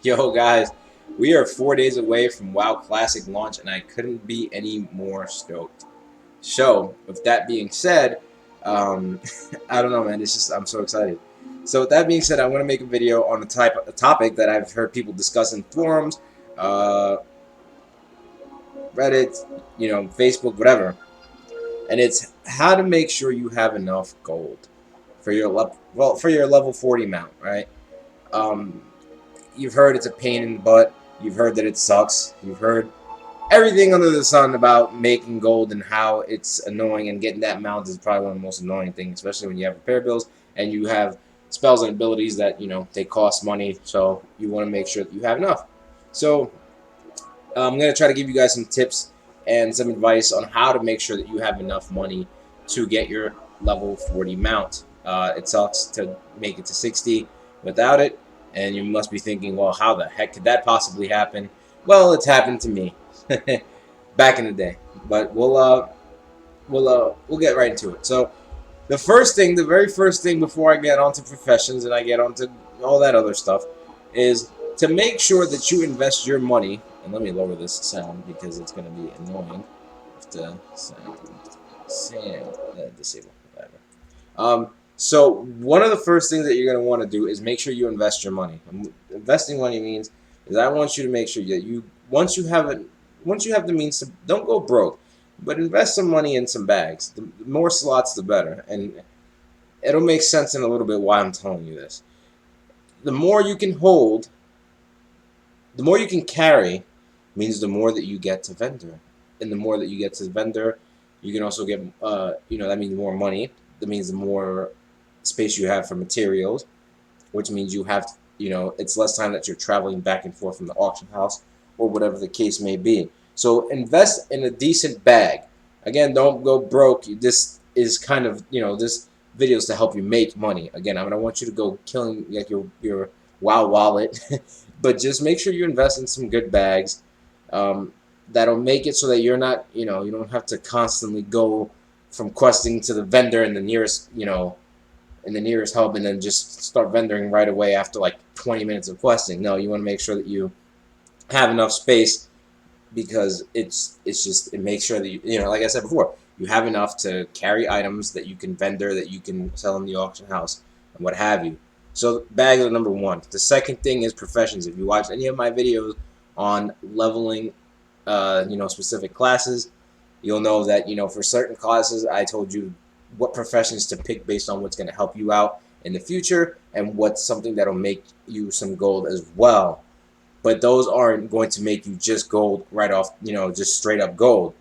Yo, guys, we are 4 days away from WoW Classic launch, and I couldn't be any more stoked. So, with that being said, um, I don't know, man. It's just I'm so excited. So, with that being said, I want to make a video on a topic that I've heard people discuss in forums, uh, Reddit, Facebook, whatever, and it's how to make sure you have enough gold for your for your level 40 mount, right? Um, you've heard it's a pain in the butt. You've heard that it sucks. You've heard everything under the sun about making gold and how it's annoying, and getting that mount is probably one of the most annoying things, especially when you have repair bills and you have spells and abilities that they cost money. So you want to make sure that you have enough. So I'm going to try to give you guys some tips and some advice on how to make sure that you have enough money to get your level 40 mount. It sucks to make it to 60 without it, and you must be thinking, well, how the heck could that possibly happen? Well, it's happened to me back in the day, but we'll get right into it. So the very first thing before I get onto professions and I get onto all that other stuff, is to make sure that you invest your money. And let me lower this sound because it's going to be annoying. If the sound disable, whatever. So one of the first things that you're going to want to do is make sure you invest your money. Investing money means is I want you to make sure that once you have the means to, don't go broke, but invest some money in some bags. The more slots, the better, and it'll make sense in a little bit why I'm telling you this. The more you can hold, the more you can carry, means the more that you get to vendor, and the more that you get to vendor, you can also get that means more money. That means the more space you have for materials, which means you have it's less time that you're traveling back and forth from the auction house or whatever the case may be. So invest in a decent bag. Again, don't go broke. This is kind of this video is to help you make money. Again, I don't want you to go killing like your WoW wallet, but just make sure you invest in some good bags. That'll make it so that you're not you don't have to constantly go from questing to the vendor in the nearest hub, and then just start vendoring right away after like 20 minutes of questing. No, you want to make sure that you have enough space, because it makes sure that like I said before, you have enough to carry items that you can vendor, that you can sell in the auction house, and what have you. So bags are number one. The second thing is professions. If you watch any of my videos on leveling specific classes, you'll know that for certain classes I told you what professions to pick based on what's going to help you out in the future, and what's something that'll make you some gold as well. But those aren't going to make you just gold right off, just straight up gold.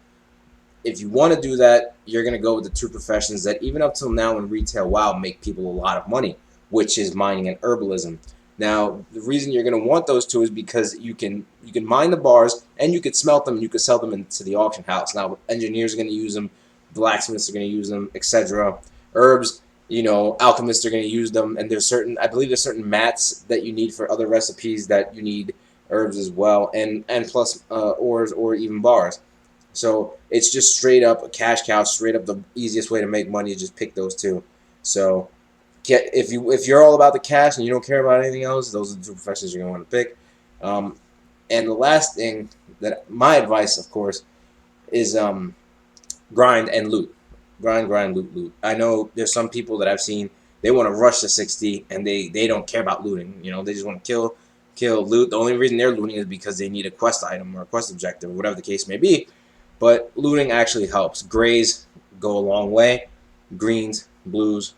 If you want to do that, you're going to go with the two professions that even up till now in retail WoW make people a lot of money, which is mining and herbalism. Now, the reason you're going to want those two is because you can mine the bars, and you could smelt them, and you could sell them into the auction house. Now, engineers are going to use them, blacksmiths are going to use them, etc. Herbs, alchemists are going to use them, and I believe there's certain mats that you need for other recipes that you need herbs as well, and plus ores or even bars. So it's just straight up a cash cow, straight up the easiest way to make money is just pick those two. So if you're all about the cash and you don't care about anything else, those are the two professions you're gonna want to pick. And the last thing, that my advice, of course, is grind and loot. Grind, loot, loot. I know there's some people that I've seen, they want to rush to 60 and they don't care about looting. They just want to kill, loot. The only reason they're looting is because they need a quest item or a quest objective or whatever the case may be. But looting actually helps. Grays go a long way. Greens, blues,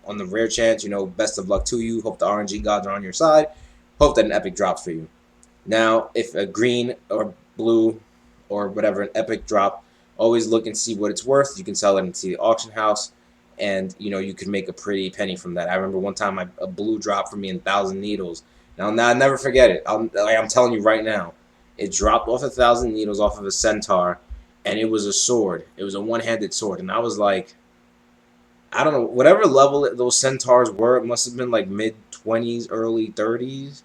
on the rare chance, best of luck to you. Hope the RNG gods are on your side. Hope that an epic drops for you. Now, if a green or blue or whatever, an epic drop, always look and see what it's worth. You can sell it into the auction house, and you can make a pretty penny from that. I remember one time a blue dropped for me in 1,000 needles. Now, I'll never forget it. I'm telling you right now, it dropped off 1,000 needles off of a centaur, and it was a sword. It was a one-handed sword, and I was like, I don't know, whatever level those centaurs were, it must have been like mid-20s, early 30s.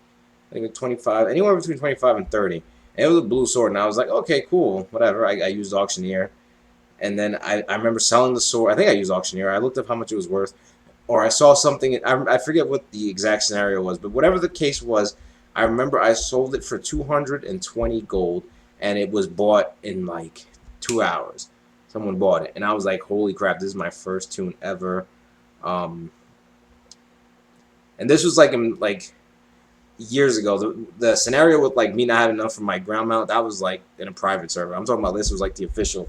I think 25, anywhere between 25 and 30. And it was a blue sword, and I was like, okay, cool, whatever. I used auctioneer, and then I remember selling the sword. I think I used auctioneer. I looked up how much it was worth, or I saw something. I forget what the exact scenario was, but whatever the case was, I remember I sold it for 220 gold, and it was bought in like 2 hours. Someone bought it, and I was like, "Holy crap! This is my first tune ever." Um, and this was like in like years ago. The scenario with like me not having enough for my ground mount, that was like in a private server. I'm talking about this was like the official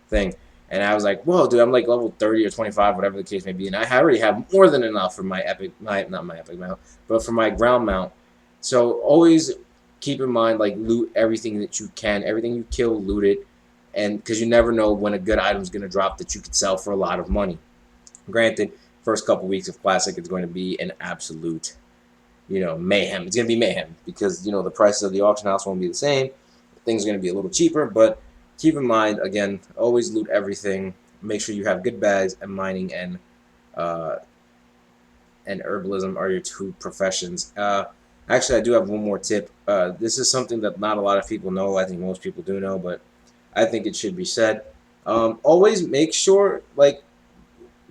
thing. And I was like, whoa, dude, I'm like level 30 or 25, whatever the case may be. And I already have more than enough for my epic, not my epic mount, but for my ground mount. So always keep in mind, like, loot everything that you can. Everything you kill, loot it. And because you never know when a good item's going to drop that you could sell for a lot of money. Granted, first couple weeks of Classic, it's going to be an absolute mayhem. It's going to be mayhem because, the prices of the auction house won't be the same. Things are going to be a little cheaper, but keep in mind, again, always loot everything. Make sure you have good bags, and mining uh, and herbalism are your two professions. Actually, I do have one more tip. This is something that not a lot of people know. I think most people do know, but I think it should be said. Always make sure, like,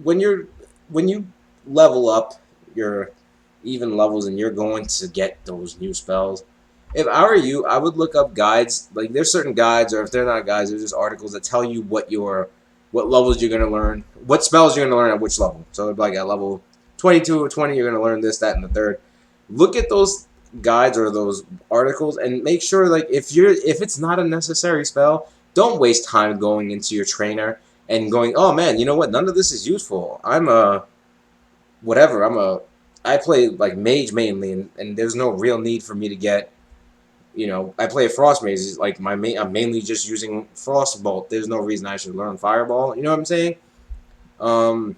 when you're when you level up your even levels and you're going to get those new spells, if I were you, I would look up guides. Like, there's certain guides, or if they're not guides, there's just articles that tell you what levels you're gonna learn, what spells you're gonna learn at which level. So like at level 22 or 20, you're gonna learn this, that, and the third. Look at those guides or those articles and make sure, like, if it's not a necessary spell, don't waste time going into your trainer and going, oh man, you know what? None of this is useful. I'm a whatever. I play like mage mainly, and there's no real need for me to get. I play a frost mage. Like I'm mainly just using frostbolt. There's no reason I should learn fireball. You know what I'm saying? Um,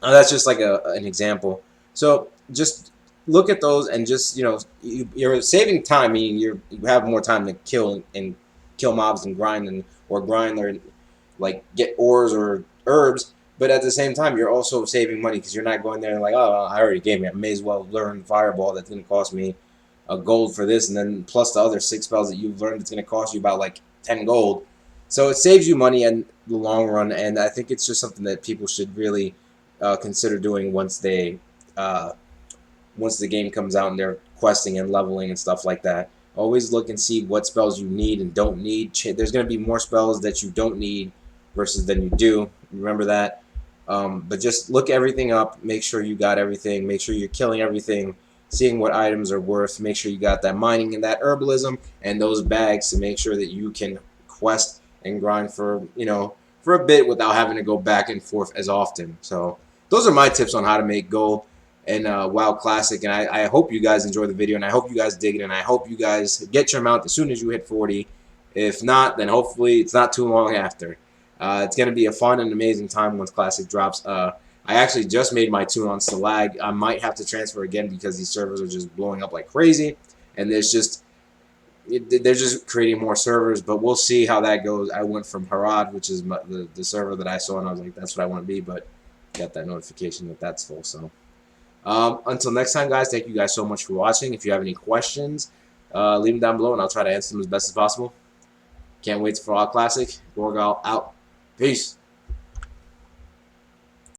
that's just like an example. So just look at those and just you're saving time. Meaning you have more time to kill mobs and grind or like get ores or herbs. But at the same time, you're also saving money because you're not going there and like, oh, I already gave me. I may as well learn fireball. That's gonna cost me a gold for this, and then plus the other 6 spells that you've learned, it's gonna cost you about like 10 gold. So it saves you money in the long run, and I think it's just something that people should really consider doing uh, once the game comes out and they're questing and leveling and stuff like that. Always look and see what spells you need and don't need. There's going to be more spells that you don't need versus than you do. Remember that. But just look everything up. Make sure you got everything. Make sure you're killing everything. Seeing what items are worth. Make sure you got that mining and that herbalism and those bags to make sure that you can quest and grind for a bit without having to go back and forth as often. So those are my tips on how to make gold and WoW Classic. And I hope you guys enjoy the video, and I hope you guys dig it, and I hope you guys get your mount as soon as you hit 40. If not, then hopefully it's not too long after. It's going to be a fun and amazing time once Classic drops. I actually just made my tune on Stalag. I might have to transfer again because these servers are just blowing up like crazy, and they're just creating more servers, but we'll see how that goes. I went from Harad, which is the server that I saw, and I was like, that's what I want to be, but got that notification that that's full, so... until next time, guys, thank you guys so much for watching. If you have any questions, leave them down below, and I'll try to answer them as best as possible. Can't wait for all Classic. Gorgal out. Peace.